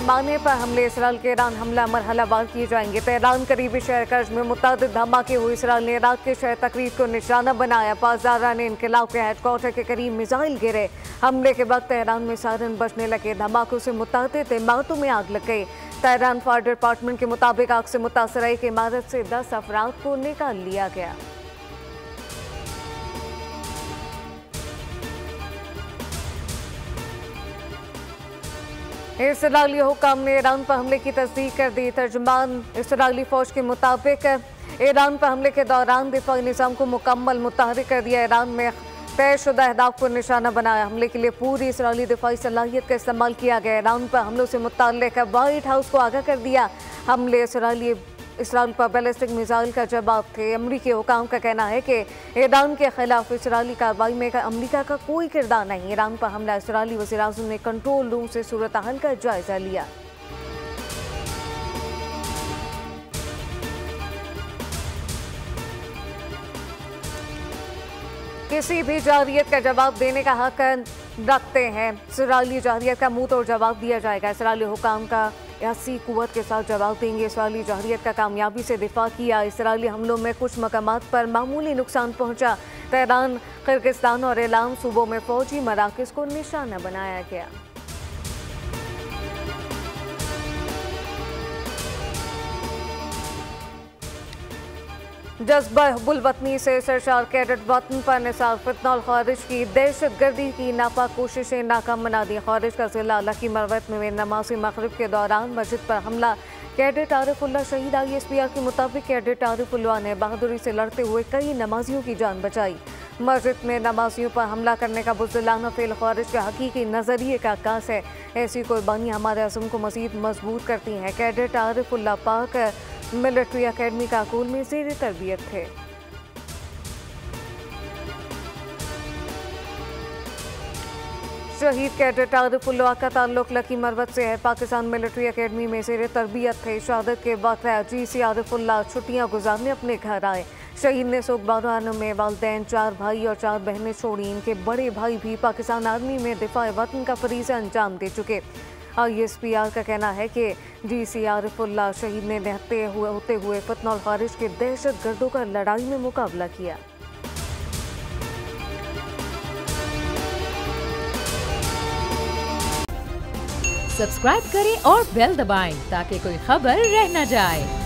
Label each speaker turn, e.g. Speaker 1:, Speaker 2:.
Speaker 1: पैमाने पर हमले इसराइल के ईरान हमला मरहलावार किए जाएंगे। तेहरान करीबी शहर कर्ज में मुतअद्दिद धमाके हुए। इसराइल ने इराक के शहर तकरीर को निशाना बनाया। पाज़ारा ने इनकलाब के हेडक्वार्टर के करीब मिसाइल गिरे। हमले के वक्त तेहरान में सायरन बजने लगे। धमाकों से मुतअद्दिद इमारतों में आग लग गई। तेहरान फायर डिपार्टमेंट के मुताबिक आग से मुतासर एक इमारत से 10 अफराद को निकाल लिया गया। इसराइली हुक्म ने ईरान पर हमले की तस्दीक कर दी। तर्जुमान इसराइली फौज के मुताबिक ईरान पर हमले के दौरान दिफाई निज़ाम को मुकम्मल मुतहर्रिक कर दिया। ईरान में तयशुदा अहदाफ को निशाना बनाया। हमले के लिए पूरी इसराइली दिफाई सलाहियत का इस्तेमाल किया गया। ईरान पर हमलों से मुतल्लिक़ व्हाइट हाउस को आगाह कर दिया। हमले इसराइल पर बैलिस्टिक मिसाइल का जवाब थे। अमरीकी हुकाम का कहना है कि ईरान के खिलाफ इसराइली कार्रवाई में अमरीका का कोई किरदार नहीं। ईरान पर हमला इसराइली वज़ीर-ए-आज़म ने कंट्रोल रूम से सूरत हाल का जायजा लिया। किसी भी जारियत का जवाब देने का हक रखते हैं। इसराइली जारियत का मुंह तोड़ जवाब दिया जाएगा। इसराइली हुकाम का ऐसी कुव्वत के साथ जवाब देंगे। इसराइली जारियत का कामयाबी से दिफा किया। इसराइली हमलों में कुछ मकामात पर मामूली नुकसान पहुंचा। तेहरान, किर्गिस्तान और एलाम सूबों में फौजी मराकज़ को निशाना बनाया गया। जज्बा हुब्बुल-वतनी से सरशार कैडेट वतन पर निसार फितना खारिज की दहशतगर्दी की नापाक कोशिशें नाकाम बना दी। खारिज का जिला लकी मरवत में नमाज़ी मगरिब के दौरान मस्जिद पर हमला। कैडेट आरिफुल्लाह शहीद। ISPR के मुताबिक कैडेट आरिफुल्लाह ने बहादुरी से लड़ते हुए कई नमाजियों की जान बचाई। मस्जिद में नमाजियों पर हमला करने का बुज़दिलाना फेल खारिज के हकीकी नज़रिए का अक्कास है। ऐसी कुर्बानी हमारे अज़म को मज़ीद मजबूत करती हैं। कैडेट आरिफुल्लाह पाक मिलिट्री अकेडमी काकुल में ज़ेर तरबियत थे। शहीद कैडेट आरिफुल्लाह का ताल्लुक लकी मरवत से है। पाकिस्तान मिलिट्री अकेडमी में ज़ेर तरबियत थे। शहादत के वक्त GC आरिफुल्लाह छुट्टियां गुजारने अपने घर आए। शहीद ने सोगबारान में वालिदैन, 4 भाई और 4 बहनें छोड़ी। इनके बड़े भाई भी पाकिस्तान आर्मी में दिफा वतन का फरीज़ा अंजाम दे चुके। ISPR का कहना है कि GC आरिफुल्लाह शहीद ने होते हुए फितना खारिज के दहशत गर्दों का लड़ाई में मुकाबला किया।
Speaker 2: सब्सक्राइब करें और बेल दबाएं ताकि कोई खबर रह न जाए।